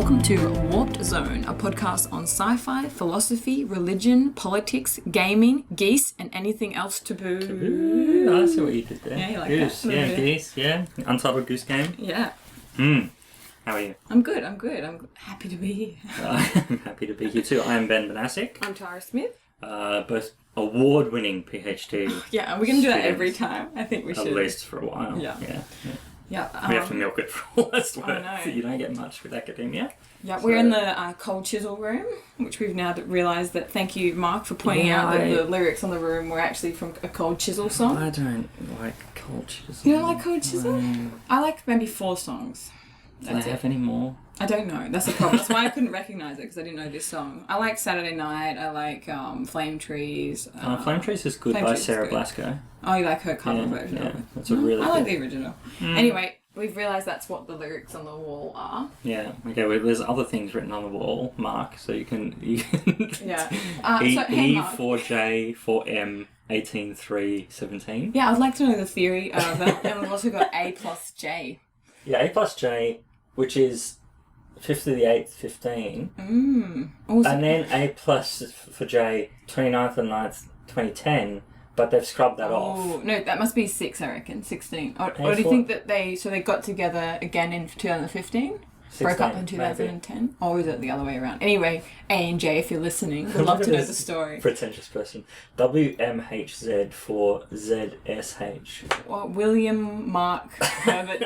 Welcome to Warped Zone, a podcast on sci-fi, philosophy, religion, politics, gaming, geese, and anything else taboo. Taboo. I see what you did there. Yeah, you like Goose. that? Yeah, geese. Yeah. Untitled Goose game. Yeah. How are you? I'm good. I'm happy to be here. I'm happy to be here too. I am Benn Banasik. I'm Tara Smith. Both award-winning PhD. Yeah, and we're going to do that every time. I think we should. At least for a while. Yeah. We have to milk it for all it's worth. I know. You don't get much with academia. Yeah, we're in the cold chisel room, which we've now realised that, thank you, Mark, for pointing out that the lyrics on the room were actually from a cold chisel song. I don't like cold chisel. You don't like cold chisel? No. I like maybe 4 songs. Do they have any more? I don't know. That's the problem. That's why I couldn't recognise it, because I didn't know this song. I like Saturday Night. I like Flame Trees. Flame Trees is good by Sarah Blasco. Oh, you like her cover version of it? That's a really I like good... the original. Anyway, we've realised that's what the lyrics on the wall are. Yeah. Okay. Well, there's other things written on the wall, Mark. So you can. Yeah. E4J 4M 18.3.17. Yeah, I'd like to know the theory of that. And we've also got A plus J. Yeah, A plus J, which is 5th to the 8th, 15. Also, And then A plus for J, 29th and 9th, 2010. But they've scrubbed that off. No, that must be 6, I reckon. 16. Or do you think that they got together again in 2015? 16, broke up in 2010? Maybe. Or is it the other way around? Anyway, A and J, if you're listening, we'd love to know the story. Pretentious person. WMHZ for ZSH. Well, William Mark Herbert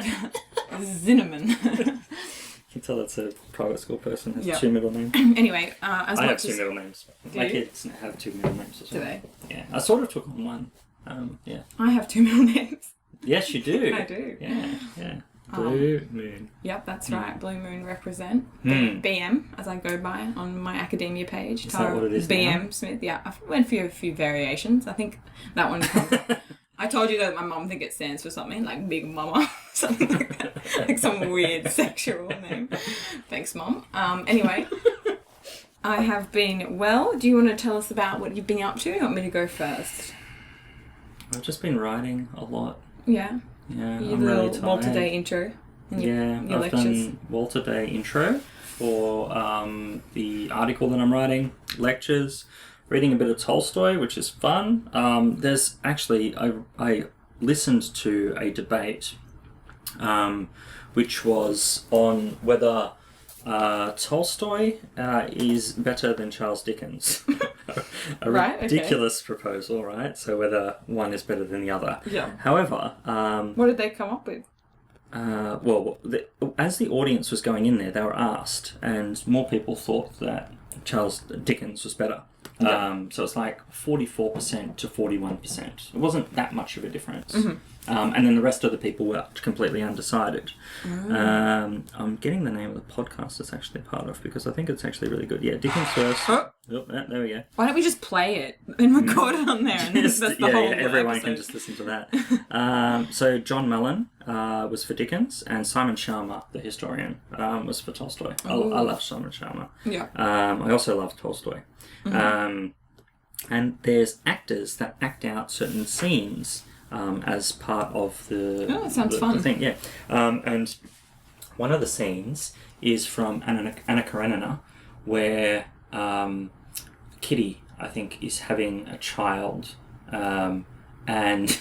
Zinnemann. You can tell that's a private school person, has 2 middle names. Anyway, I have 2 middle names. My kids have 2 middle names as well. Do they? Yeah. I sort of took on one. Yeah. I have 2 middle names. Yes, you do. I do. Yeah. Blue Moon. Yep, that's right. Blue Moon represent. BM, as I go by on my academia page. Is that what it is BM now? Smith. Yeah, I went for a few variations. I think that one comes... I told you that my mum think it stands for something, like Big Mama, something like that. Like some weird sexual name. Thanks, Mum. Anyway, I have been well. Do you want to tell us about what you've been up to? You want me to go first? I've just been writing a lot. Yeah? Yeah, Your I'm little really tired. Walter Day intro. Your I've lectures. done Walter Day intro for the article that I'm writing, lectures, reading a bit of Tolstoy, which is fun. There's actually, I listened to a debate which was on whether Tolstoy is better than Charles Dickens. A ridiculous proposal, right? So whether one is better than the other. Yeah. However... what did they come up with? As the audience was going in there, they were asked, and more people thought that Charles Dickens was better. So it's like 44% to 41%. It wasn't that much of a difference. And then the rest of the people were completely undecided. I'm getting the name of the podcast it's actually part of, because I think it's actually really good. Yeah, Dickens first. There we go. Why don't we just play it and record it on there? And that's the whole everyone episode. can just listen to that. So John Mellon was for Dickens, and Simon Sharma, the historian, was for Tolstoy. I love Simon Sharma. Yeah. I also love Tolstoy. And there's actors that act out certain scenes as part of the, that sounds fun. The thing. Yeah. And one of the scenes is from Anna Karenina, where Kitty, I think, is having a child, and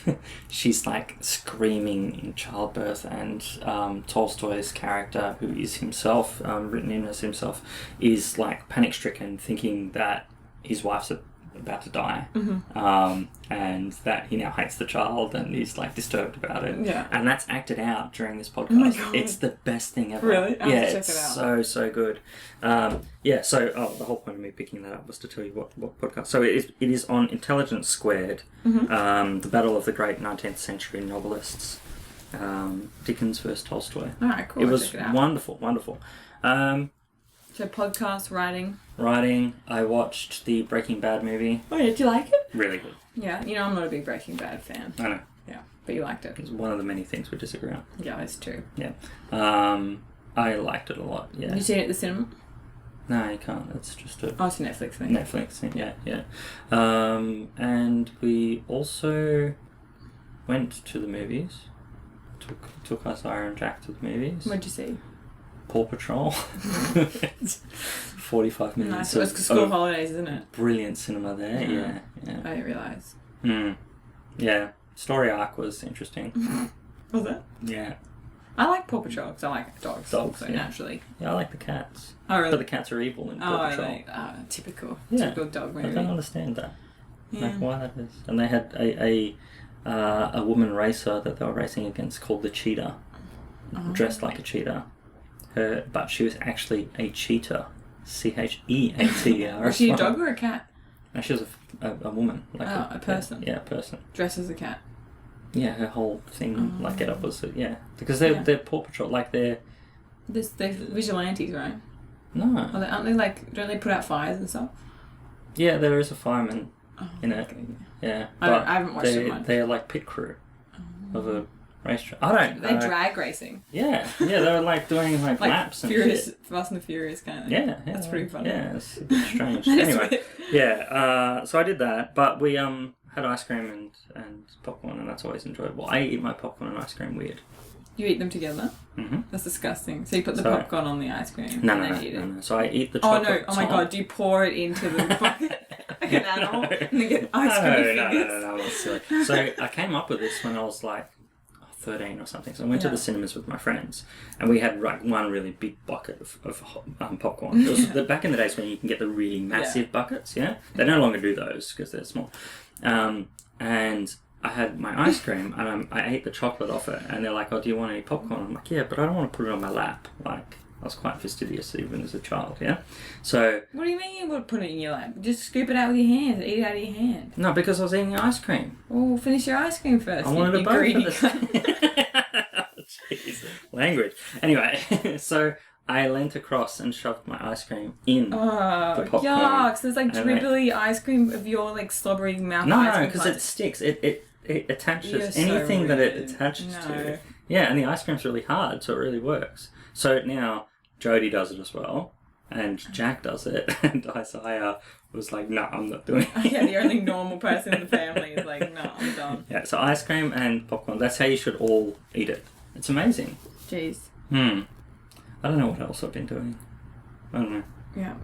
she's like screaming in childbirth, and Tolstoy's character, who is himself, written in as himself, is like panic-stricken, thinking that his wife's about to die, and that he now hates the child, and he's like disturbed about it. Yeah. And that's acted out during this podcast. Oh my God. It's the best thing ever. Really? I'll check it's it out. so good. The whole point of me picking that up was to tell you what podcast. So it is on Intelligence Squared, the battle of the great 19th century novelists, Dickens versus Tolstoy. All right, cool. It was wonderful. So podcast, Writing. I watched the Breaking Bad movie. Oh, did you like it? Really good. Yeah, I'm not a big Breaking Bad fan. I know. Yeah, but you liked it. It's one of the many things we disagree on. Yeah, that's true. Yeah. I liked it a lot, yeah. Did you see it at the cinema? No, you can't. It's just a... Oh, it's a Netflix thing. Netflix thing, yeah. And we also went to the movies. Took us Ira and Jack to the movies. What'd you see? Paw Patrol. It's 45 minutes. Nice. It's school holidays, isn't it? Brilliant cinema there. Yeah. I didn't realise. Yeah. Story arc was interesting. Was it? Yeah. I like Paw Patrol because I like dogs. Dogs, so yeah. naturally. Yeah, I like the cats. Oh, really? But the cats are evil in Paw Patrol. Really? Typical. Yeah. Typical dog movie. I don't understand that. Yeah. Like why that is. And they had a woman racer that they were racing against called the Cheetah, dressed like a cheetah. But she was actually a cheetah. CHEATR. Was she a dog or a cat? No, she was a woman. Like a person. Yeah, a person. Dressed as a cat. Yeah, her whole thing, like get up was because they're Paw Patrol, like they're vigilantes, right? No. Aren't they like? Don't they put out fires and stuff? Yeah, there is a fireman in it. Okay. Yeah, I haven't watched it much. They're like pit crew of a racetrack. I don't. They drag racing. Yeah, they were like doing like laps and Furious, shit. Fast and the Furious kind of. Yeah, That's pretty funny. Yeah, it's a bit strange. Anyway, so I did that, but we had ice cream and popcorn, and that's always enjoyable. I eat my popcorn and ice cream weird. You eat them together? Mm-hmm. That's disgusting. So you put the popcorn on the ice cream and then eat it? No. So I eat the chocolate. Oh my god, do you pour it into the bucket like an animal and then get ice cream fingers? No, that's silly. So I came up with this when I was like 13 or something. So I went to the cinemas with my friends, and we had like one really big bucket of popcorn. It was back in the days when you can get the really massive buckets. Yeah, they no longer do those because they're small. And I had my ice cream, and I ate the chocolate off it, and they're like, "Oh, do you want any popcorn?" I'm like, "Yeah, but I don't want to put it on my lap." Like, I was quite fastidious even as a child. Yeah. So. What do you mean you would put it in your lap? Just scoop it out with your hands. Eat it out of your hand. No, because I was eating ice cream. Well, finish your ice cream first. I wanted a both for Jeez, language. Anyway, so I leant across and shoved my ice cream in the popcorn. Yuck! So there's like dribbly ice cream of your like slobbery mouth. No, because it sticks. It attaches anything that it attaches to. Yeah, and the ice cream's really hard, so it really works. So now Jodie does it as well, and Jack does it, and Isaiah was like, "No, I'm not doing it." Yeah, the only normal person in the family is like, "No, I'm done." Yeah, so ice cream and popcorn. That's how you should all eat it. It's amazing. Jeez. I don't know what else I've been doing. I don't know. Yeah,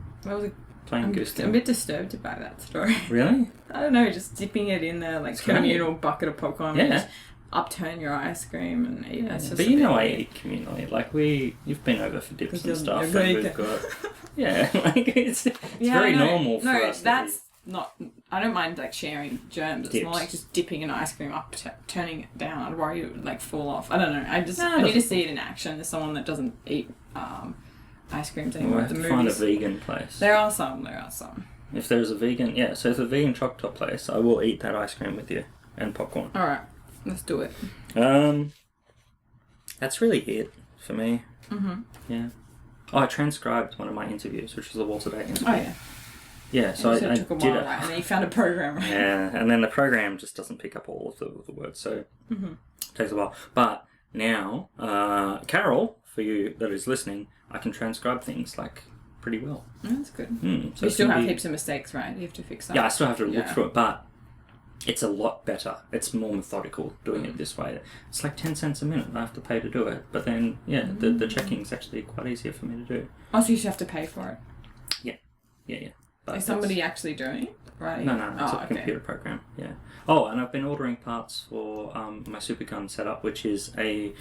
Playing Goose. I'm a bit disturbed by that story. Really? I don't know, just dipping it in the like communal bucket of popcorn. And just upturn your ice cream and eat it. But you know I eat communally. Like you've been over for dips and stuff. And we've got, like it's very normal for us. No, that's not. I don't mind like sharing germs. It's more like just dipping an ice cream up, turning it down. I'd worry it would like fall off. I don't know. I need to see it in action. As someone that doesn't eat ice creams anymore. We'll have to find a vegan place. There are some. If there's a vegan, so if a vegan chocolate top place, I will eat that ice cream with you and popcorn. All right. Let's do it. That's really it for me. Mm-hmm. Yeah. Oh, I transcribed one of my interviews, which was a Walter Day interview. Oh, yeah. Yeah, so I took a while, right? And then you found a program, right? Yeah, and then the program just doesn't pick up all of the words, so it takes a while. But now, Carol, for you that is listening, I can transcribe things like pretty well. That's good. So you still have heaps of mistakes, right? You have to fix that. Yeah, I still have to look through it, but it's a lot better. It's more methodical doing it this way. It's like 10 cents a minute I have to pay to do it. But then, the checking's actually quite easier for me to do. Oh, so you should have to pay for it? Yeah. But is somebody actually doing it? Right? No. It's a computer program. Yeah. Oh, and I've been ordering parts for my Supergun setup, which is a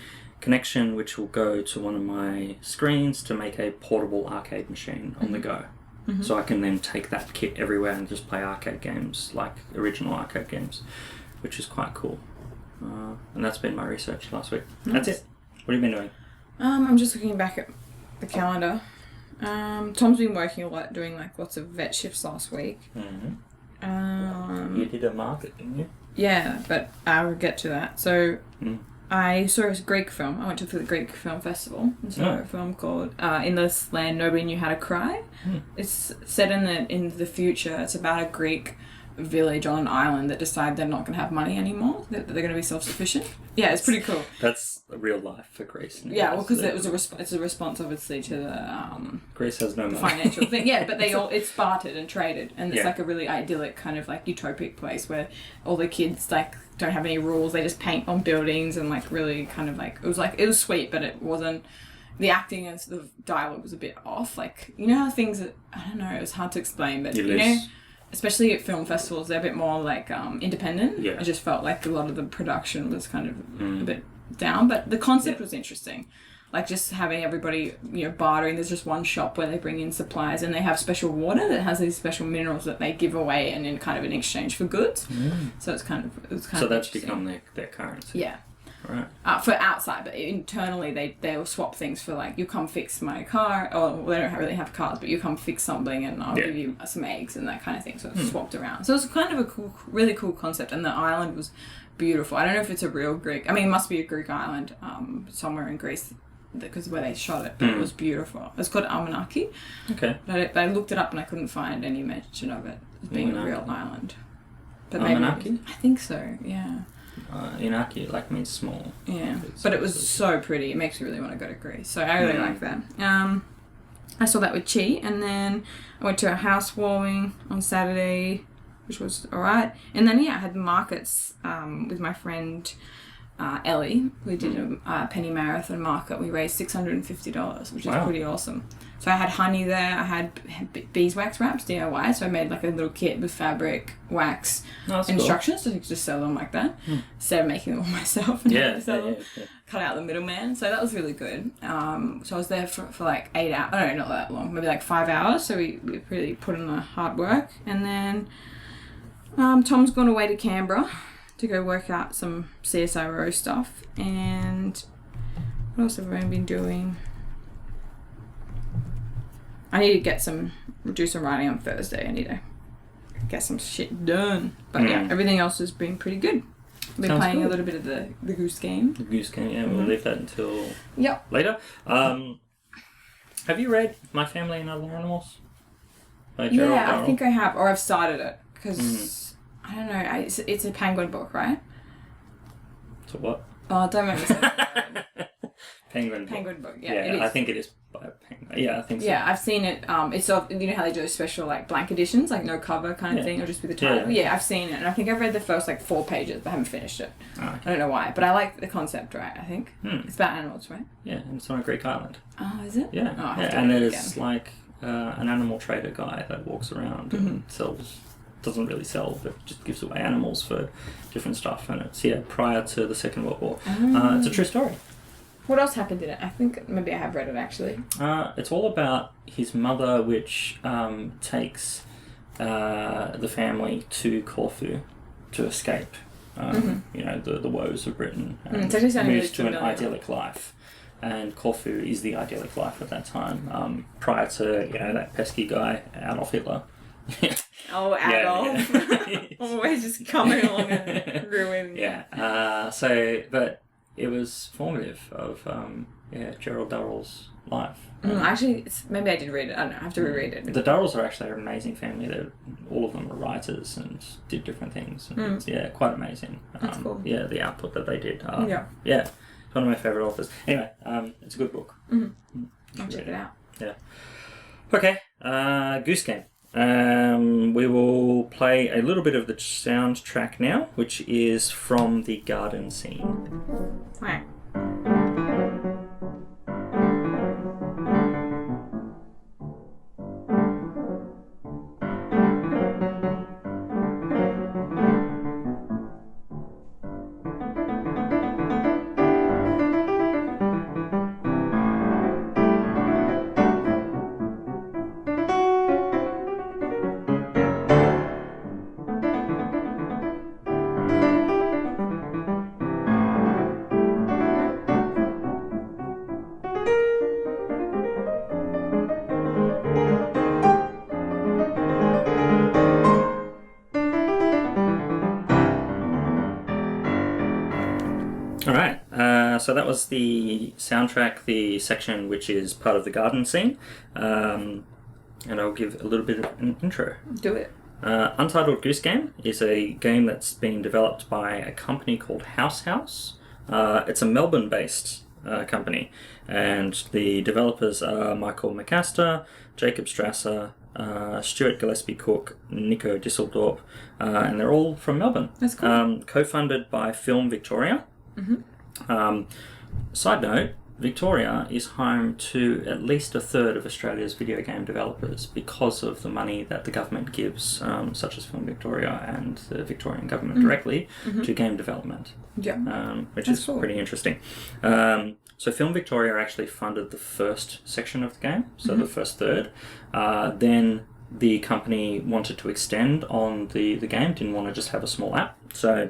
connection which will go to one of my screens to make a portable arcade machine on the go. So I can then take that kit everywhere and just play arcade games, like original arcade games, which is quite cool. And that's been my research last week. Nice. That's it. What have you been doing? I'm just looking back at the calendar. Tom's been working a lot, doing like lots of vet shifts last week. You did a market, didn't you? Yeah, but I will get to that. So I saw a Greek film. I went to the Greek Film Festival and saw a film called In This Land Nobody Knew How to Cry. It's set in the future. It's about a Greek village on an island that decide they're not going to have money anymore, that they're going to be self-sufficient. Yeah, it's pretty cool. That's real life for Greece. Yeah, well, because it was it's a response, obviously, to the Greece has no money. Financial thing. Yeah, but it's bartered and traded, and it's like a really idyllic kind of like utopic place where all the kids like don't have any rules. They just paint on buildings and like really kind of like it was sweet, but it wasn't. the acting and the dialogue was a bit off. Like, you know how things, I don't know, it was hard to explain, but you know, especially at film festivals, they're a bit more like independent. Yeah. I just felt like a lot of the production was kind of a bit down, but the concept was interesting. Like just having everybody, you know, bartering. There's just one shop where they bring in supplies and they have special water that has these special minerals that they give away and in kind of in exchange for goods. So it's kind of so that's become their currency. Yeah. Right. For outside, but internally they'll swap things for like, you come fix my car, or they don't really have cars, but you come fix something and I'll give you some eggs and that kind of thing. So it's swapped around. So it's kind of a cool, really cool concept, and the island was beautiful. I don't know if it's a real Greek. I mean, it must be a Greek island somewhere in Greece because where they shot it. But it was beautiful. It's called Amanaki. Okay. But I looked it up and I couldn't find any mention of it as being a real island. But Amanaki? I think so. Yeah. Inaki like means small. Yeah, but it was so pretty. It makes me really want to go to Greece. So I really like that. I saw that with Chi, and then I went to a housewarming on Saturday, which was alright. And then I had markets with my friend Ellie. We did a penny marathon market. We raised $650, which is pretty awesome. So I had honey there. I had beeswax wraps, DIY. So I made like a little kit with fabric, wax, instructions. So you could just sell them like that instead of making them all myself. And cut out the middleman. So that was really good. So I was there for like 8 hours. Oh, no, not that long. Maybe like 5 hours. So we really put in the hard work. And then Tom's gone away to Canberra to go work out some CSIRO stuff. And what else have I been doing? I need to do some writing on Thursday. I need to get some shit done. But yeah, everything else has been pretty good. I've been playing a little bit of the Goose Game. The Goose Game, yeah. We'll leave that until later. Have you read My Family and Other Animals? By Gerald Darrell? I think I have. Or I've started it. Because, I don't know, it's a Penguin book, right? So what? Oh, don't make me say that. Penguin book. Yeah, I think it is by a penguin. Yeah, I think so. Yeah, I've seen it. It's sort of, you know how they do special like blank editions, like no cover kind of thing, or just with the title. Yeah, I've seen it, and I think I've read the first like 4 pages, but I haven't finished it. Oh, okay. I don't know why, but I like the concept, right? I think it's about animals, right? Yeah, and it's on a Greek island. Oh, is it? Yeah, oh, and there's like an animal trader guy that walks around and doesn't really sell, but just gives away animals for different stuff, and it's prior to the Second World War. It's a true story. What else happened in it? I think maybe I have read it actually. It's all about his mother, which takes the family to Corfu to escape, you know, the woes of Britain, and moves really to an idyllic life. And Corfu is the idyllic life at that time, prior to, you know, that pesky guy, Adolf Hitler. Oh, Adolf. Always just coming along and ruining. Yeah. But it was formative of Gerald Darrell's life. Actually, maybe I did read it. I don't know. I have to reread it. The Darrells are actually an amazing family. All of them are writers and did different things. And it's, quite amazing. That's cool. Yeah, the output that they did. Yeah, it's one of my favourite authors. Anyway, it's a good book. I'll check it out. Yeah. Okay, Goose Game. We will play a little bit of the soundtrack now, which is from the garden scene. Right. So that was the soundtrack, the section which is part of the garden scene, and I'll give a little bit of an intro. Do it. Untitled Goose Game is a game that's been developed by a company called House. It's a Melbourne-based company, and the developers are Michael McAster, Jacob Strasser, Stuart Gillespie-Cook, Nico Disseldorp, and they're all from Melbourne. That's cool. Co-funded by Film Victoria. Side note, Victoria is home to at least a third of Australia's video game developers because of the money that the government gives, such as Film Victoria and the Victorian government directly, to game development. Yeah. Which That's is cool. pretty interesting. So Film Victoria actually funded the first section of the game, so the first third. Then the company wanted to extend on the game, didn't want to just have a small app. So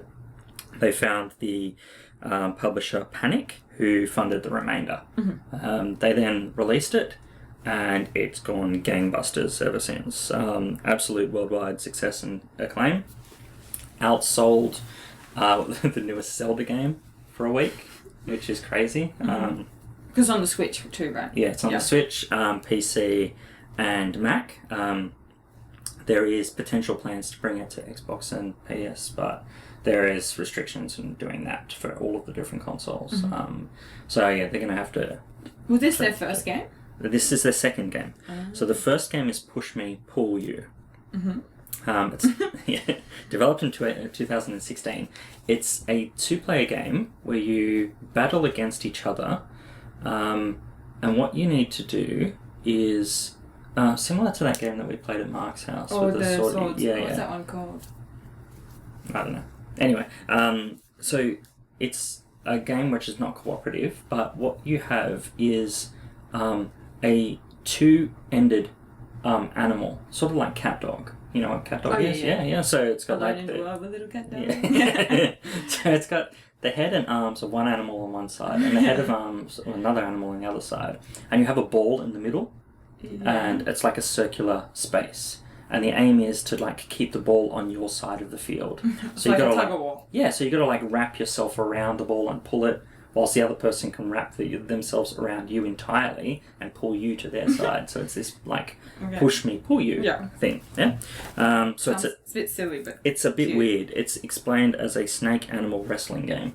they found the publisher Panic, who funded the remainder. They then released it, and it's gone gangbusters ever since. Absolute worldwide success and acclaim. Outsold the newest Zelda game for a week, which is crazy. Because on the Switch too, right? Yeah, it's on the Switch, PC, and Mac. There is potential plans to bring it to Xbox and PS, but there is restrictions in doing that for all of the different consoles. So yeah, they're going to have to... Was this their first game? This is their second game. So the first game is Push Me, Pull You. It's developed in 2016. It's a two-player game where you battle against each other, and what you need to do is similar to that game that we played at Mark's house. With the sword. swords. Yeah, What's that one called? I don't know. Anyway, so it's a game which is not cooperative, but what you have is a two-ended animal, sort of like cat dog. You know what cat dog is? Yeah. So it's got Alone like in the world with little cat dog. Yeah. So it's got the head and arms of one animal on one side, and the head of arms of another animal on the other side, and you have a ball in the middle, and it's like a circular space. And the aim is to like keep the ball on your side of the field. So like you gotta a tug of war. Yeah, so you got to like wrap yourself around the ball and pull it, whilst the other person can wrap themselves around you entirely and pull you to their side. So it's this like push me, pull you thing. Yeah. So it's a bit silly, but it's a bit cute. weird. It's explained as a snake animal wrestling game.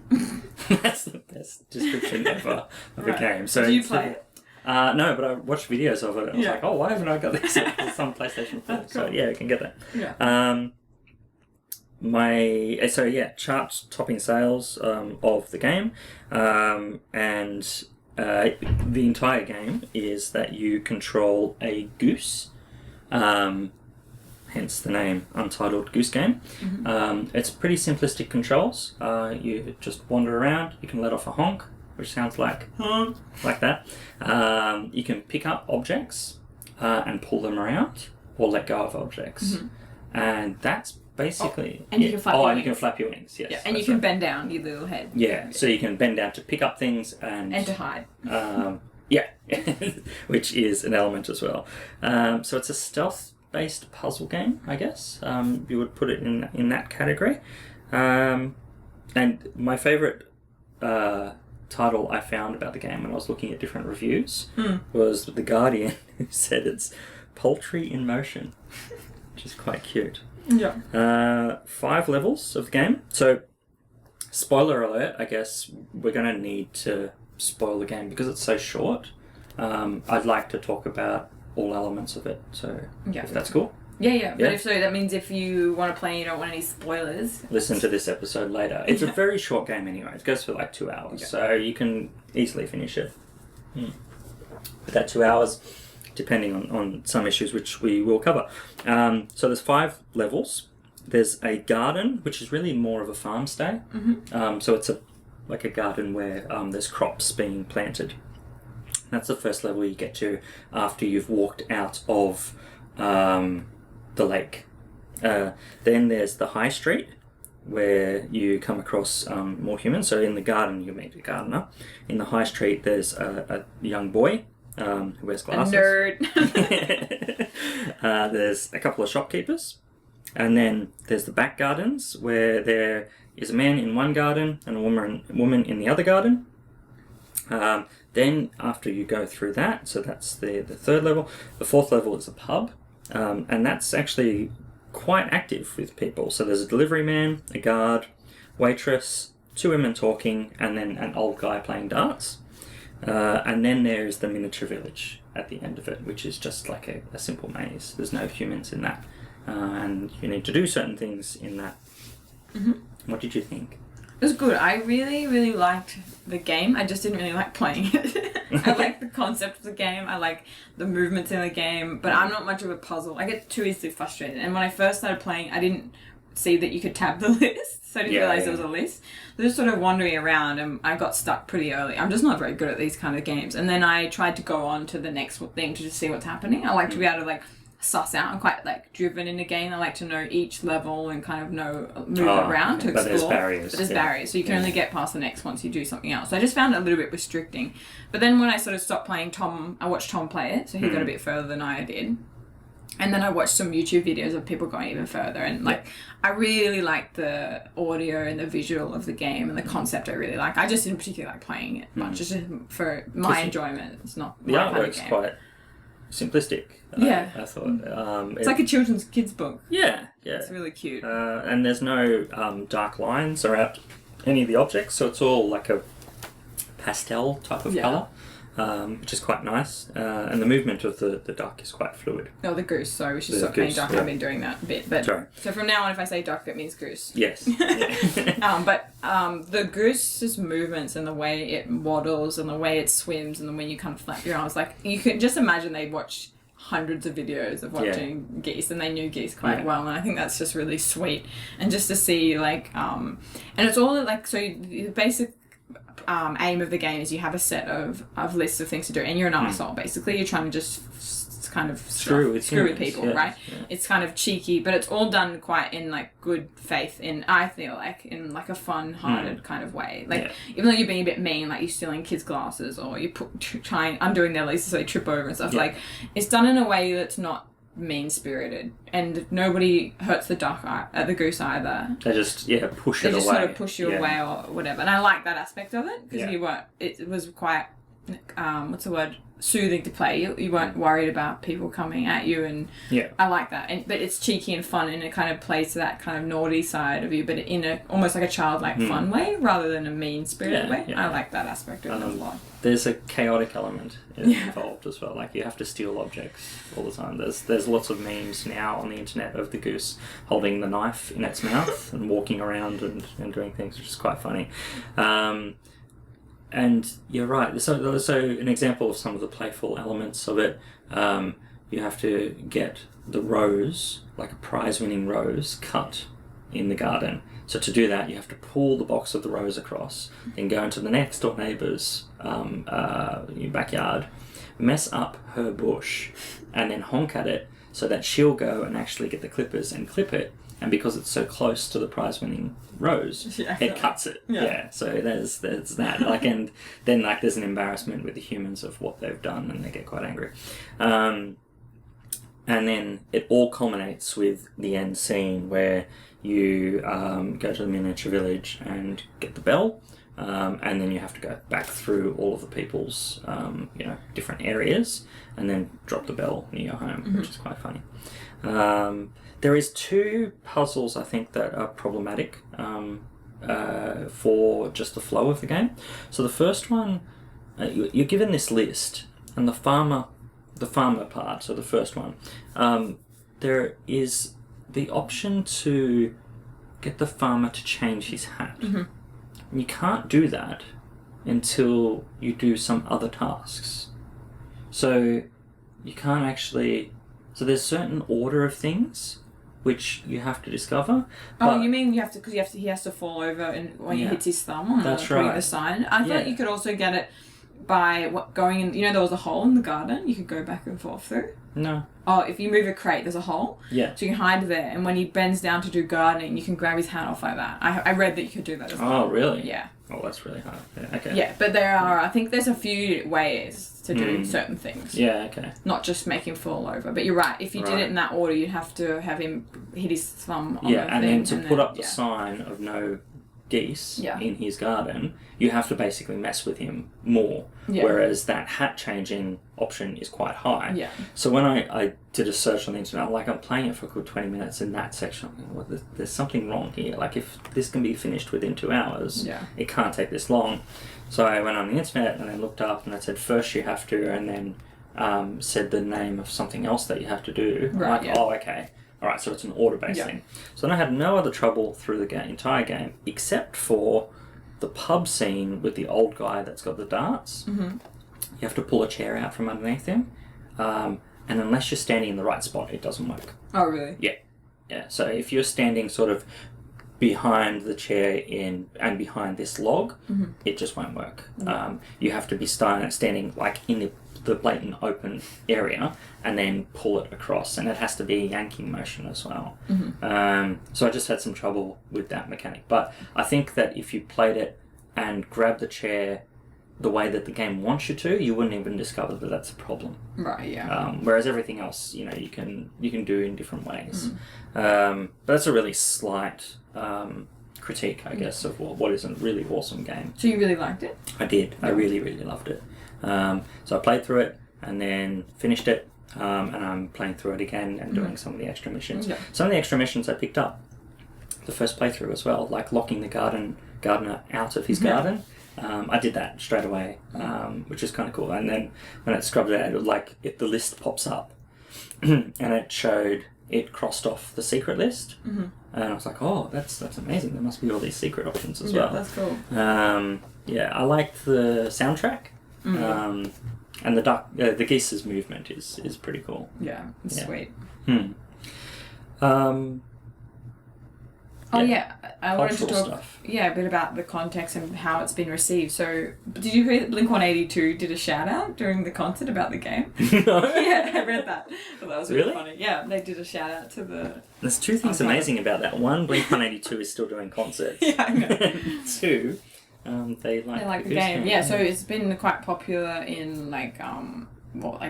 That's the best description ever of a game. So do you play it? No, but I watched videos of it and I was like, oh, why haven't I got this? It's on PlayStation 4. That's So cool. yeah, I can get that. Yeah. Chart-topping sales of the game, and the entire game is that you control a goose, hence the name Untitled Goose Game. It's pretty simplistic controls. You just wander around. You can let off a honk, which sounds like that. You can pick up objects and pull them around, or let go of objects, and that's basically. And you can flap your wings. You can flap your wings. Yes, Yeah, and you can bend down your little head. Yeah, so you can bend down to pick up things and to hide. Yeah, which is an element as well. So it's a stealth-based puzzle game, I guess. You would put it in that category. And my favourite title I found about the game when I was looking at different reviews was The Guardian, who said it's poultry in motion, which is quite cute. Yeah. 5 levels of the game. So, spoiler alert, I guess we're going to need to spoil the game because it's so short. I'd like to talk about all elements of it, so if that's cool. Yeah. But if so, that means if you want to play and you don't want any spoilers, listen to this episode later. It's a very short game anyway. It goes for like 2 hours, so you can easily finish it. With that 2 hours, depending on some issues which we will cover. So there's 5 levels. There's a garden, which is really more of a farm stay. So it's like a garden where there's crops being planted. That's the first level you get to after you've walked out of the lake. Then there's the high street, where you come across more humans. So in the garden, you meet a gardener. In the high street, there's a young boy who wears glasses. a nerd. There's a couple of shopkeepers. And then there's the back gardens, where there is a man in one garden and a woman in the other garden. Then after you go through that, so that's the third level. The fourth level is a pub, and that's actually quite active with people. So there's a delivery man, a guard, waitress, 2 women talking, and then an old guy playing darts. And then there's the miniature village at the end of it, which is just like a simple maze. There's no humans in that. And you need to do certain things in that. What did you think? It was good. I really, really liked the game. I just didn't really like playing it. I like the concept of the game. I like the movements in the game, but I'm not much of a puzzle. I get too easily frustrated. And when I first started playing, I didn't see that you could tab the list, so I didn't realize there was a list. So just sort of wandering around, and I got stuck pretty early. I'm just not very good at these kind of games. And then I tried to go on to the next thing to just see what's happening. I like to be able to like suss out. I'm quite like driven in a game. I like to know each level and kind of move around to explore. But there's barriers. But there's barriers, so you can only get past the next once you do something else. So I just found it a little bit restricting. But then when I sort of stopped playing I watched Tom play it, so he got a bit further than I did. And then I watched some YouTube videos of people going even further, and like I really like the audio and the visual of the game and the concept. I really like. I just didn't particularly like playing it much, just for my enjoyment. It's not the artwork's quite simplistic. I thought it's like a children's kids book. Yeah, it's really cute. And there's no dark lines around any of the objects, so it's all like a pastel type of colour. Which is quite nice, and the movement of the duck is quite fluid. Oh, the goose. Sorry, we should stop saying duck. I've been doing that a bit, but so from now on, if I say duck, it means goose. Yes. But the goose's movements and the way it waddles and the way it swims and the way you kind of flap your arms, like you can just imagine they watch hundreds of videos of watching geese, and they knew geese quite well, and I think that's just really sweet. And just to see like, and it's all like, so the basic aim of the game is you have a set of lists of things to do, and you're an arsehole basically. You're trying to just kind of screw with people, right? It's kind of cheeky, but it's all done quite in like good faith, I feel like in like a fun-hearted kind of way. Like even though you're being a bit mean, like you're stealing kids' glasses or you trying undoing their leases so they trip over and stuff, like it's done in a way that's not mean-spirited, and nobody hurts the goose either. They just push it away. They just sort of push you away or whatever, and I like that aspect of it because it was quite soothing to play. You weren't worried about people coming at you, and I like that. But it's cheeky and fun, and it kind of plays to that kind of naughty side of you, but in a almost like a childlike fun way rather than a mean-spirited way. I like that aspect of it a lot. There's a chaotic element involved as well. Like you have to steal objects all the time. There's lots of memes now on the internet of the goose holding the knife in its mouth and walking around and doing things, which is quite funny. And you're right. So an example of some of the playful elements of it, you have to get the rose, like a prize-winning rose, cut in the garden. So to do that, you have to pull the box of the rose across, then go into the next door neighbour's backyard, mess up her bush, and then honk at it so that she'll go and actually get the clippers and clip it. And because it's so close to the prize-winning rose, it cuts it. So there's that. Like, and then like there's an embarrassment with the humans of what they've done, and they get quite angry. And then it all culminates with the end scene where you go to the miniature village and get the bell, and then you have to go back through all of the people's different areas, and then drop the bell near your home, which is quite funny. There is 2 puzzles I think that are problematic for just the flow of the game. So the first one, you're given this list, and the farmer part, so the first one, there is the option to get the farmer to change his hat. And you can't do that until you do some other tasks. So you can't actually... So there's certain order of things which you have to discover. Oh, you mean you have to, because he has to fall over and when he hits his thumb on the sign. I thought you could also get it by going in. There was a hole in the garden you could go back and forth through. No. Oh, if you move a crate, there's a hole. Yeah. So you can hide there, and when he bends down to do gardening, you can grab his hat off like that. I read that you could do that as well. Oh, really? Yeah. Oh, that's really hard. Yeah, okay. Yeah, but there are, I think there's a few ways to do certain things. Yeah, okay. Not just make him fall over. But you're right, if you did it in that order, you'd have to have him hit his thumb on the thing. And then to put up the sign of no geese in his garden, you have to basically mess with him more. Yeah. Whereas that hat changing option is quite high. Yeah. So when I did a search on the internet, I'm playing it for a good 20 minutes in that section. I'm thinking, well, there's something wrong here. Like, if this can be finished within 2 hours, it can't take this long. So I went on the internet and I looked up and I said, first you have to, and then said the name of something else that you have to do. Oh, okay. Alright, so it's an order-based Yeah. thing. So then I had no other trouble through the entire game, except for the pub scene with the old guy that's got the darts. Mm-hmm. You have to pull a chair out from underneath him. And unless you're standing in the right spot, it doesn't work. Oh, really? Yeah, so if you're standing sort of behind the chair and behind this log, it just won't work. You have to be standing like in the blatant open area and then pull it across, and it has to be a yanking motion as well. So I just had some trouble with that mechanic. But I think that if you played it and grabbed the chair the way that the game wants you to, you wouldn't even discover that that's a problem. Right, yeah. Whereas everything else, you can do in different ways. But that's a really slight critique, I guess, of what is a really awesome game. So you really liked it? I did. I really, really loved it. So I played through it and then finished it, and I'm playing through it again and doing some of the extra missions. Yeah. Some of the extra missions I picked up the first playthrough as well, like locking the gardener out of his garden. I did that straight away, which is kind of cool. And then when it scrubbed it out, the list pops up, and it crossed off the secret list, and I was like, "Oh, that's amazing! There must be all these secret options as well." Yeah, that's cool. I liked the soundtrack, and the geese's movement is pretty cool. Yeah, it's sweet. I wanted to talk stuff. a bit about the context and how it's been received. So, did you hear that Blink-182 did a shout out during the concert about the game? No. Yeah, I read that. Well, that was really Really? funny. Yeah, they did a shout out to the... There's two things amazing about that. One, Blink-182 is still doing concerts. Yeah, I know. Two, they like the game. Yeah, so it's been quite popular in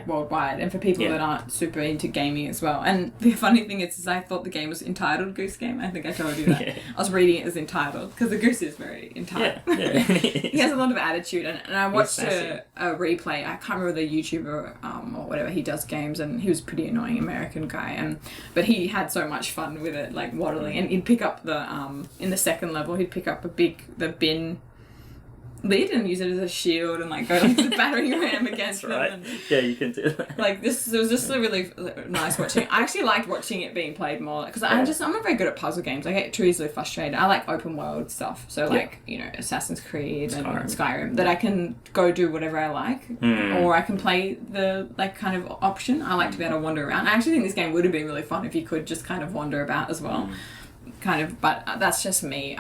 worldwide, and for people that aren't super into gaming as well. And the funny thing is I thought the game was Entitled Goose Game. I think I told you that. Yeah. I was reading it as entitled because the goose is very entitled. Yeah. He has a lot of attitude, and I watched He's a replay. I can't remember the YouTuber or whatever. He does games, and he was a pretty annoying American guy, but he had so much fun with it, like waddling, and he'd pick up the in the second level, he'd pick up the bin lid and use it as a shield and go like the battering ram against them. Right. And, Yeah, you can do that. it was just really nice watching. I actually liked watching it being played more because I'm not very good at puzzle games. I get too easily frustrated. I like open world stuff, so Assassin's Creed and Skyrim that I can go do whatever I like, or I can play the kind of option. I like to be able to wander around. I actually think this game would have been really fun if you could just kind of wander about as well, but that's just me.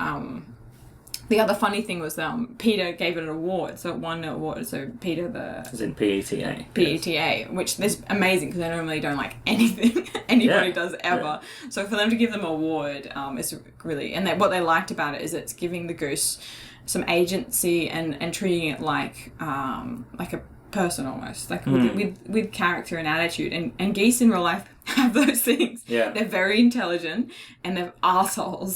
The other funny thing was Peter gave it an award, so it won an award. So Peter As in PETA. PETA, which is amazing because I normally don't like anything anybody does ever. Yeah. So for them to give them an award, it's really... And what they liked about it is it's giving the goose some agency and treating it like a person almost, with character and attitude. And geese in real life have those things. Yeah. They're very intelligent and they're arseholes.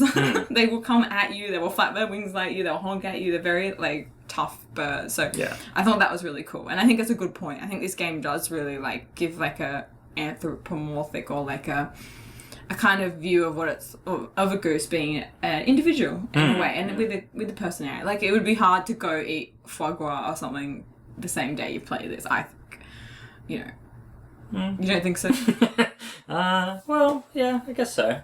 They will come at you, they will flap their wings at you, they'll honk at you, they're very tough birds. So I thought that was really cool. And I think it's a good point. I think this game does really give a anthropomorphic or a kind of view of what it's of a goose being an individual in a way, and with the personality. It would be hard to go eat foie gras or something the same day you play this. I think, you don't think so? Well, yeah, I guess so.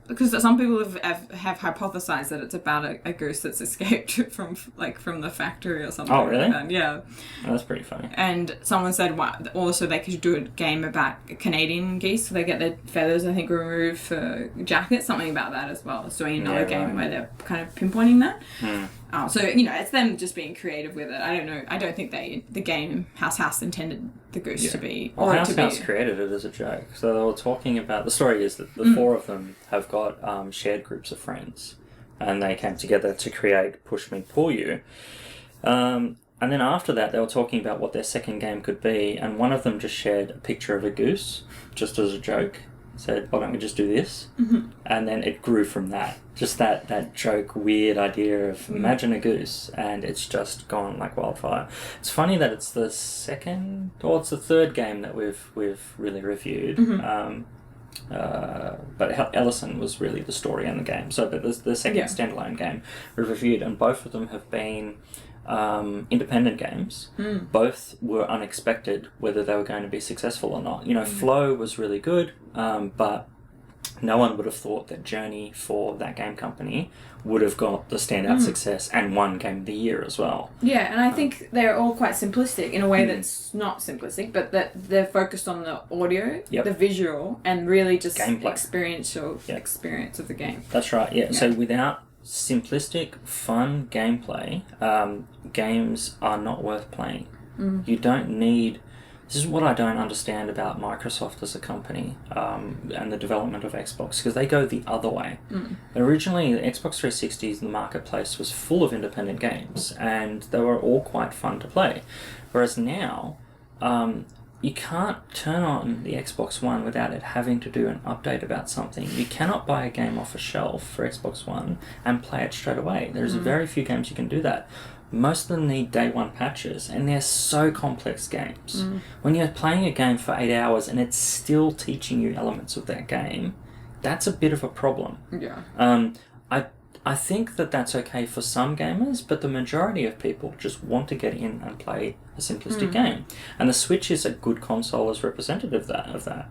Because some people have hypothesized that it's about a goose that's escaped from the factory or something. Oh, really? Yeah. Oh, that's pretty funny. And someone said also they could do a game about Canadian geese. So they get their feathers, I think, removed for jackets. Something about that as well. So doing another game where they're kind of pinpointing that. So it's them just being creative with it. I don't know. I don't think the game House intended the goose to be. Well, House created it as a joke. So they were talking about... The story is that the four of them have got shared groups of friends, and they came together to create Push Me, Pull You. And then after that, they were talking about what their second game could be, and one of them just shared a picture of a goose, just as a joke. Said, why don't we just do this? And then it grew from that. Just that joke, weird idea of imagine a goose, and it's just gone like wildfire. It's funny that it's the third game that we've really reviewed. But Ellison was really the story in the game. So the second standalone game we've reviewed, and both of them have been independent games. Both were unexpected whether they were going to be successful or not. You know, Flow was really good, but no one would have thought that Journey for that game company would have got the standout success and won Game of the Year as well. Yeah, and I think they're all quite simplistic in a way that's not simplistic, but that they're focused on the audio, the visual, and really just experiential experience of the game. That's right, yeah. So without simplistic, fun gameplay, games are not worth playing. You don't need... This is what I don't understand about Microsoft as a company and the development of Xbox, because they go the other way. Originally, the Xbox 360, the marketplace was full of independent games, and they were all quite fun to play. Whereas now, you can't turn on the Xbox One without it having to do an update about something. You cannot buy a game off a shelf for Xbox One and play it straight away. There's very few games you can do that. Most of them need day one patches, and they're so complex games. When you're playing a game for 8 hours and it's still teaching you elements of that game, that's a bit of a problem. Yeah. I think that that's okay for some gamers, but the majority of people just want to get in and play a simplistic game. And the Switch is a good console as representative of that.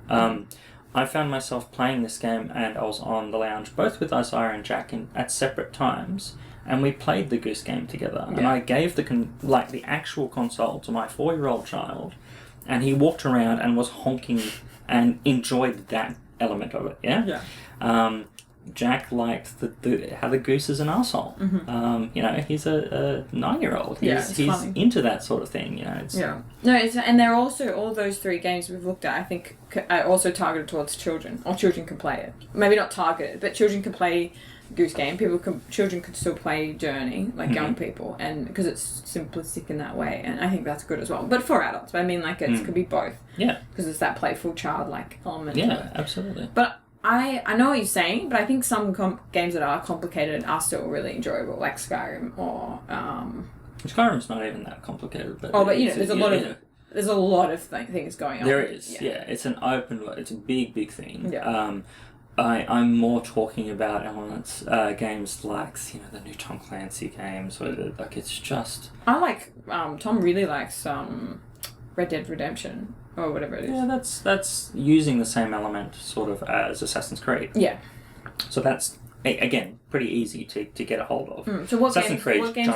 I found myself playing this game, and I was on the lounge both with Isaiah and Jack at separate times, and we played the Goose game together. And I gave the actual console to my 4-year-old child, and he walked around and was honking and enjoyed that element of it. Yeah. Jack liked how the goose is an arsehole. You know, he's a 9-year-old. He's into that sort of thing. You know. And they're also all those 3 games we've looked at. I think are also targeted towards children, or children can play it. Maybe not targeted, but children can play Goose Game. Children could still play Journey, like young people, and because it's simplistic in that way, and I think that's good as well. But for adults, I mean, like it could be both. Yeah. Because it's that playful, childlike element. Yeah, absolutely. But I know what you're saying, but I think some games that are complicated are still really enjoyable, like Skyrim or... Skyrim's not even that complicated. But but you know, there's a lot of things going on. There is, yeah. It's it's a big thing. Yeah. I'm more talking about elements, games like, you know, the new Tom Clancy games, where like it's just... I like, Tom really likes Red Dead Redemption, or whatever it is. Yeah, that's using the same element sort of as Assassin's Creed. Yeah. So that's, again, pretty easy to get a hold of. So what games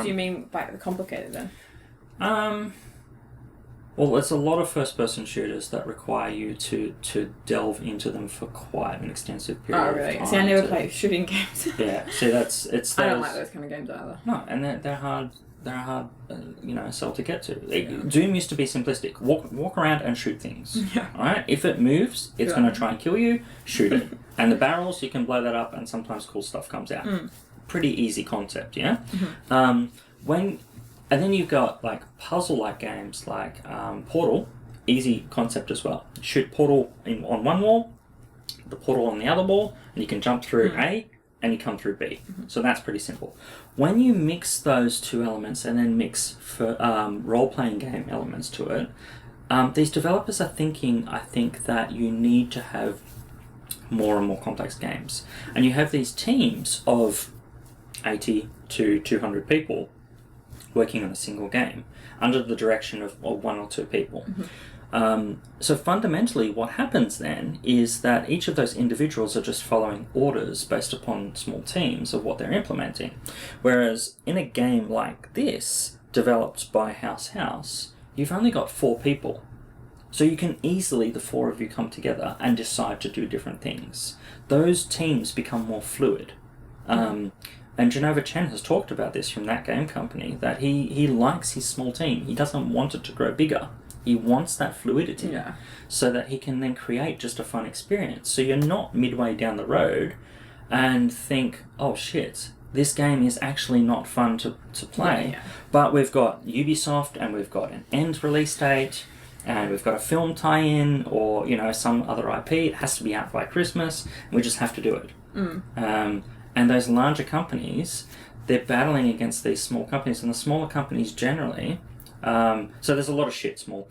do you mean by complicated then? Well, there's a lot of first-person shooters that require you to delve into them for quite an extensive period of time. See, I never play shooting games. Yeah, see, I don't like those kind of games either. No, and they're hard. They're a hard, cell to get to. Doom used to be simplistic. Walk around and shoot things. Yeah. All right. If it moves, it's going to try and kill you. Shoot it. And the barrels, you can blow that up, and sometimes cool stuff comes out. Pretty easy concept, yeah. And then you've got like puzzle-like games like Portal, easy concept as well. Shoot Portal on one wall, the Portal on the other wall, and you can jump through A and you come through B. So that's pretty simple. When you mix those two elements and then mix for role-playing game elements to it, these developers are thinking, I think, that you need to have more and more complex games. And you have these teams of 80 to 200 people working on a single game under the direction of one or two people. So fundamentally what happens then is that each of those individuals are just following orders based upon small teams of what they're implementing. Whereas in a game like this, developed by House, you've only got 4 people. So you can easily, the 4 of you, come together and decide to do different things. Those teams become more fluid. And Genova Chen has talked about this from that game company, that he likes his small team. He doesn't want it to grow bigger. He wants that fluidity so that he can then create just a fun experience. So you're not midway down the road and think, oh shit, this game is actually not fun to play. But we've got Ubisoft and we've got an end release date and we've got a film tie-in or, some other IP. It has to be out by Christmas. And we just have to do it. And those larger companies, they're battling against these small companies, and the smaller companies generally. So there's a lot of small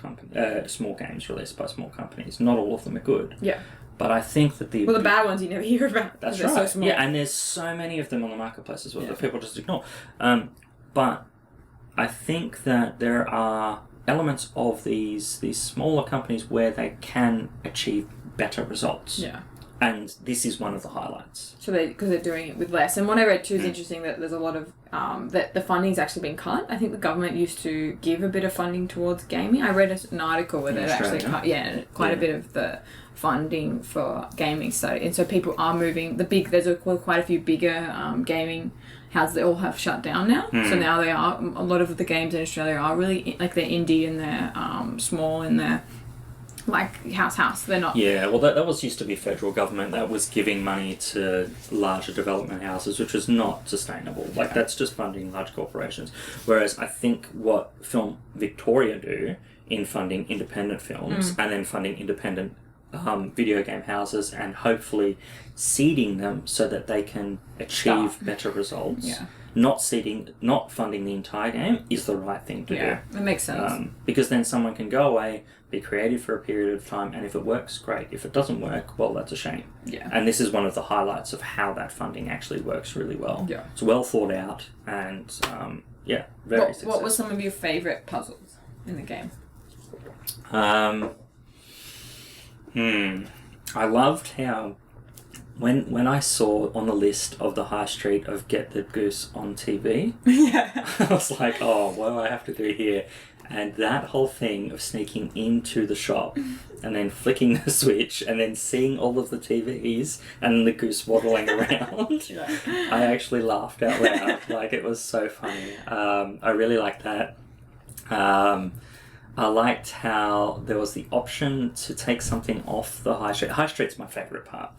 games released by small companies. Not all of them are good. Yeah. But I think that the bad ones you never hear about. That's right. So small. Yeah, and there's so many of them on the marketplace as well that people just ignore. But I think that there are elements of these smaller companies where they can achieve better results. Yeah. And this is one of the highlights. So because they're doing it with less. And what I read too is interesting that there's a lot of that the funding's actually been cut. I think the government used to give a bit of funding towards gaming. I read an article where they actually cut quite a bit of the funding for gaming. So people are moving. There's quite a few bigger gaming houses that all have shut down now. So now a lot of the games in Australia are really like they're indie and they're small and they're like house. They're not. Yeah, well, that was used to be federal government that was giving money to larger development houses, which was not sustainable. Like, that's just funding large corporations. Whereas I think what Film Victoria do in funding independent films and then funding independent video game houses and hopefully seeding them so that they can achieve better results. Yeah. Not funding the entire game is the right thing to do. Yeah, that makes sense. Because then someone can go away, be creative for a period of time, and if it works, great. If it doesn't work, well, that's a shame. Yeah. And this is one of the highlights of how that funding actually works really well. Yeah. It's well thought out and, very successful. What were some of your favourite puzzles in the game? I loved how when I saw on the list of the high street of Get the Goose on TV, I was like, oh, what do I have to do here? And that whole thing of sneaking into the shop and then flicking the switch and then seeing all of the TVs and the goose waddling around, I actually laughed out loud. Like, it was so funny. I really liked that. I liked how there was the option to take something off the high street. High street's my favourite part.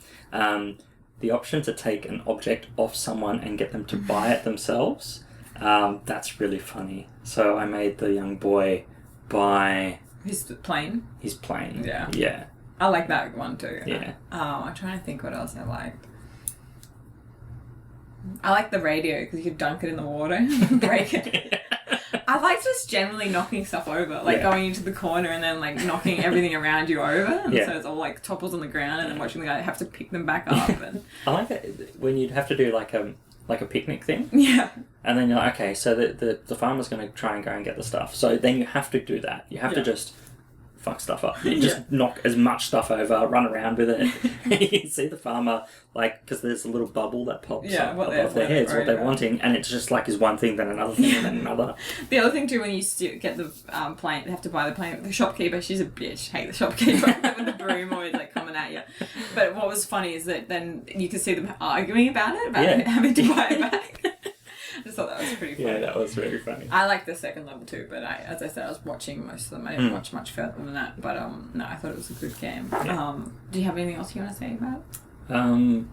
The option to take an object off someone and get them to buy it themselves. That's really funny. So I made the young boy buy his plane. Yeah. Yeah. I like that one too. Yeah. I'm trying to think what else I liked. I like the radio because you could dunk it in the water and break it. I like just generally knocking stuff over, like going into the corner and then like knocking everything around you over, and so it's all like topples on the ground, and then watching the guy have to pick them back up. And I like it when you'd have to do like a picnic thing. Yeah. And then you're like, okay, so the farmer's going to try and go and get the stuff. So then you have to do that. You have to just fuck stuff up. You just knock as much stuff over, run around with it. You can see the farmer, like, because there's a little bubble that pops up above their heads, what they're wanting, and it's just like is one thing, then another thing, and then another. The other thing too, when you get the plane, they have to buy the plane. The shopkeeper, she's a bitch. Hate the shopkeeper with the broom always like coming at you. But what was funny is that then you could see them arguing about it, about having to buy it back. I just thought that was pretty funny. Yeah, that was very funny. I liked the second level too, but as I said, I was watching most of them. I didn't watch much further than that. But no, I thought it was a good game. Yeah. Do you have anything else you want to say about it?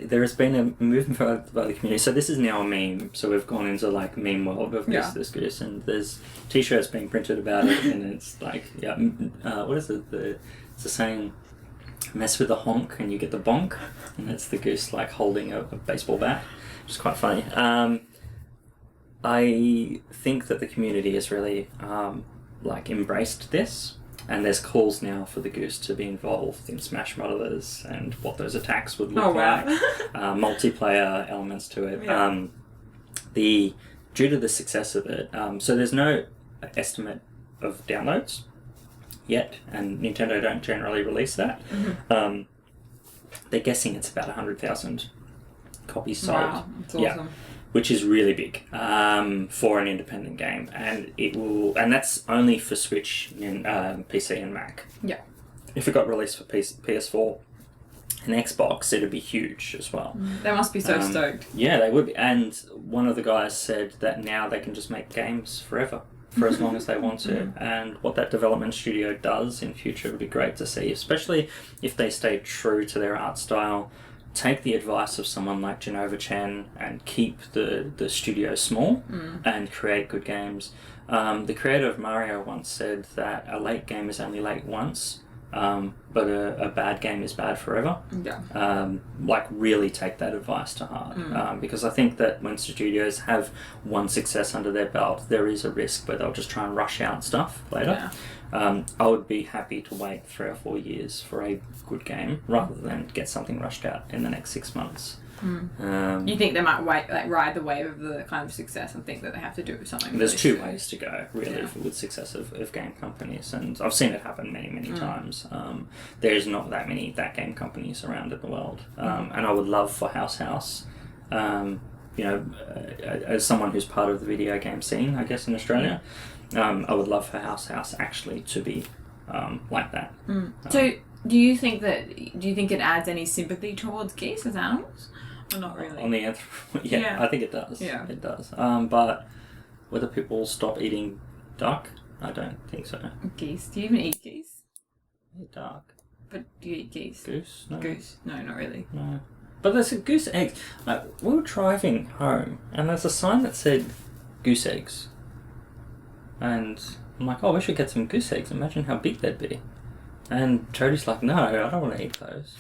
There has been a movement by the community. So this is now a meme. So we've gone into like meme world of this goose, and there's t-shirts being printed about it, and it's like what is it? It's the saying, mess with the honk and you get the bonk, and that's the goose like holding a baseball bat. Which is quite funny. I think that the community has really embraced this, and there's calls now for the goose to be involved in Smash Brothers and what those attacks would look like. Multiplayer elements to it. Yeah. Due to the success of it, so there's no estimate of downloads yet, and Nintendo don't generally release that. They're guessing it's about 100,000 copies sold. Wow, that's awesome. Which is really big for an independent game, and and that's only for Switch and PC and Mac. Yeah. If it got released for PS4 and Xbox, it'd be huge as well. They must be so stoked. Yeah, they would be. And one of the guys said that now they can just make games forever, for as long as they want to. And what that development studio does in future would be great to see, especially if they stay true to their art style. Take the advice of someone like Genova Chen and keep the studio small and create good games. The creator of Mario once said that a late game is only late once, but a bad game is bad forever. Yeah. Really take that advice to heart. Because I think that when studios have one success under their belt, there is a risk where they'll just try and rush out stuff later. I would be happy to wait 3 or 4 years for a good game rather than get something rushed out in the next 6 months. You think they might ride the wave of the kind of success and think that they have to do something? There's really 2 ways to go, really, Yeah. with success of game companies, and I've seen it happen many times. There's not that many that game companies around in the world, and I would love for House, as someone who's part of the video game scene, I guess, in Australia, I would love for House actually to be like that. So, do you think it adds any sympathy towards geese as animals? Or not really? On the yeah, I think it does. Yeah. It does. But whether people stop eating duck, I don't think so. Geese? Do you even eat geese? I eat duck. But do you eat geese? Goose? No. Goose? No, not really. No. But there's a goose eggs. We were driving home, and there's a sign that said goose eggs. And I'm like, oh, we should get some goose eggs. Imagine how big they'd be. And Jody's like, no, I don't want to eat those.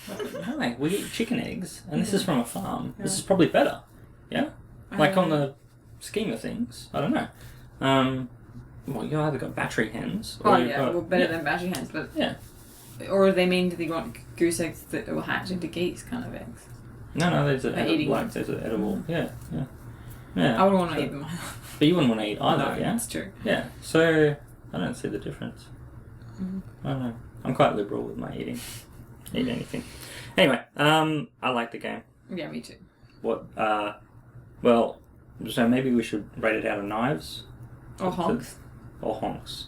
I'm like, no, we eat chicken eggs, and this is from a farm. Yeah. This is probably better. Yeah? Like on the scheme of things. I don't know. Well, you either got battery hens. Or better than battery hens, but... Yeah. Or do they mean that they want goose eggs that will hatch into geese kind of eggs? No, there's an edible. Yeah. I wouldn't want to eat them. But you wouldn't want to eat either, no, yeah? That's true. Yeah, so I don't see the difference. I don't know. I'm quite liberal with my eating. Eat anything. Anyway, I like the game. Yeah, me too. What? Well, so maybe we should rate it out of knives. Or honks. Or honks.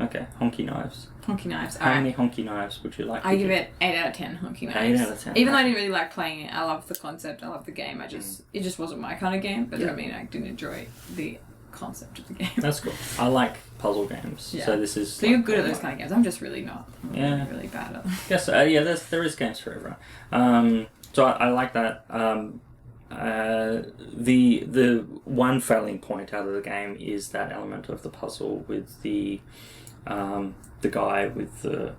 Okay, honky knives. Honky knives. How many honky knives would you like? I give it 8 out of 10 honky knives. 8 out of 10. Even though I didn't really like playing it, I love the concept. I love the game. It just wasn't my kind of game. But I mean, I didn't enjoy the concept of the game. That's cool. I like puzzle games. Yeah. So this is. So you're good at those kind of games. I'm just really not. I'm really bad at them. Yes. There is games for everyone. So I like that. The one failing point out of the game is that element of the puzzle with the guy with the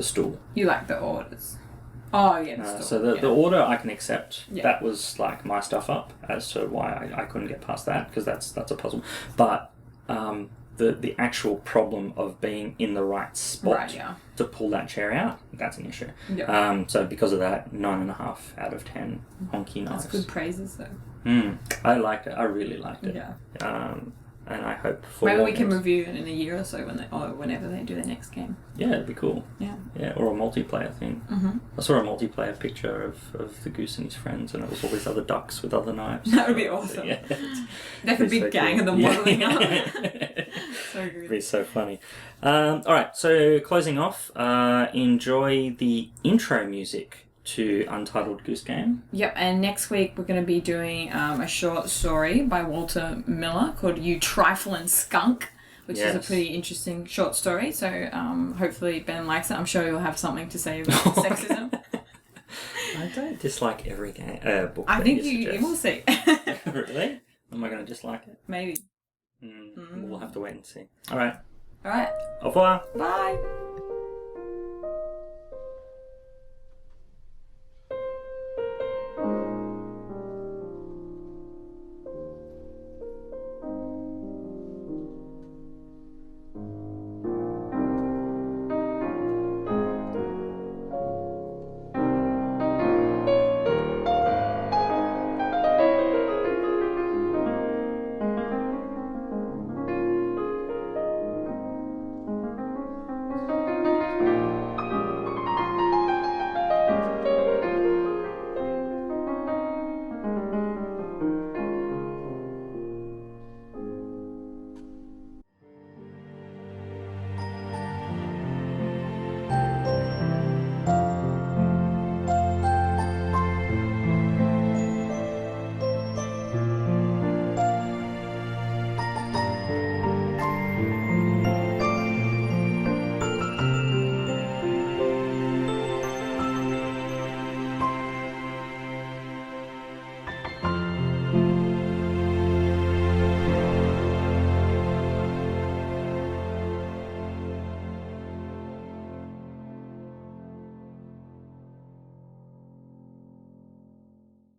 stool. You like the orders. Oh yeah, the stool. So the order I can accept. Yeah. That was like my stuff up as to why I couldn't get past that, because that's a puzzle. But the actual problem of being in the right spot to pull that chair out, that's an issue. Yeah. So because of that, 9.5 out of 10 honky knives. That's good praises though. I liked it. I really liked it. Yeah. And I hope for maybe we can review it in a year or so whenever they do their next game. Yeah, it'd be cool. Yeah. Yeah, or a multiplayer thing. I saw a multiplayer picture of the goose and his friends, and it was all these other ducks with other knives. That would be awesome. Yeah. Like a big so gang cool. of them waddling up. So good. It'd be so funny. Alright, so closing off, enjoy the intro music to Untitled Goose Game. Yep, and next week we're going to be doing a short story by Walter Miller called You Triflin' Skunk, which is a pretty interesting short story. So hopefully Ben likes it. I'm sure you'll have something to say about sexism. I don't dislike every book. I think you will see. Really? Am I going to dislike it? Maybe. We'll have to wait and see. Alright. Alright. Au revoir. Bye.